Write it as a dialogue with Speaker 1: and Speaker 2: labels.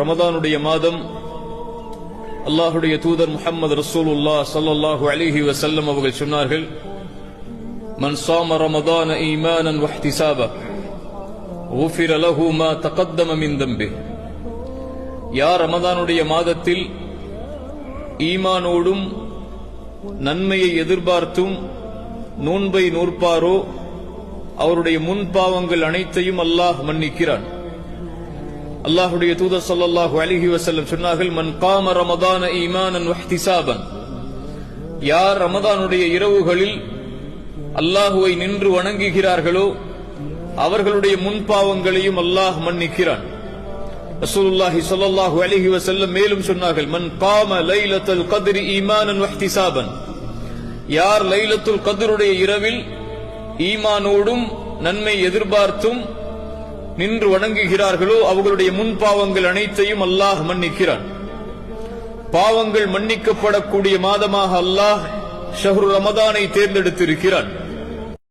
Speaker 1: ரமதானுடைய மாதம் அல்லாஹுடைய தூதர் முஹம்மது ரசூலுல்லாஹ் ஸல்லல்லாஹு அலைஹி வஸல்லம் அவர்கள் சொன்னார்கள், மன் ஸாம ரமதான ஈமானன் வஹ்திசாபா குஃபிர லஹு மா தகத்தம மின் தம்பிஹ். யார் ரமதானுடைய மாதத்தில் ஈமானோடும் நன்மையை எதிர்பார்த்தும் நோன்பை நோற்பாரோ அவருடைய முன் பாவங்கள் அனைத்தையும் அல்லாஹ் மன்னிக்கிறான். அல்லாஹுடைய தூதர் ஸல்லல்லாஹு அலைஹி வஸல்லம் சொன்னார்கள், மன் காம ரமதான ஈமானன் வஹ்திசாபன். யார் ரமதானுடைய இரவுகளில் அல்லாஹுவை நின்று வணங்குகிறார்களோ அவர்களுடைய முன் பாவங்களையும் அல்லாஹ் மன்னிக்கிறான். ரசூலுல்லாஹி ஸல்லல்லாஹு அலைஹி வஸல்லம் மேலும் சொன்னார்கள், மன் காம லைலத்துல் கத்ரி ஈமானன் வஹ்திசாபன். யார் லைலத்துல் கத்ருடைய இரவில் ஈமானோடும் நன்மை எதிர்பார்த்தும் நின்று வணங்குகிறார்களோ அவர்களுடைய முன் பாவங்கள் அனைத்தையும் அல்லாஹ் மன்னிக்கிறான். பாவங்கள் மன்னிக்கப்படக்கூடிய மாதமாக அல்லாஹ் ஷஹ்ரு ரமதானை தேர்ந்தெடுத்திருக்கிறான்.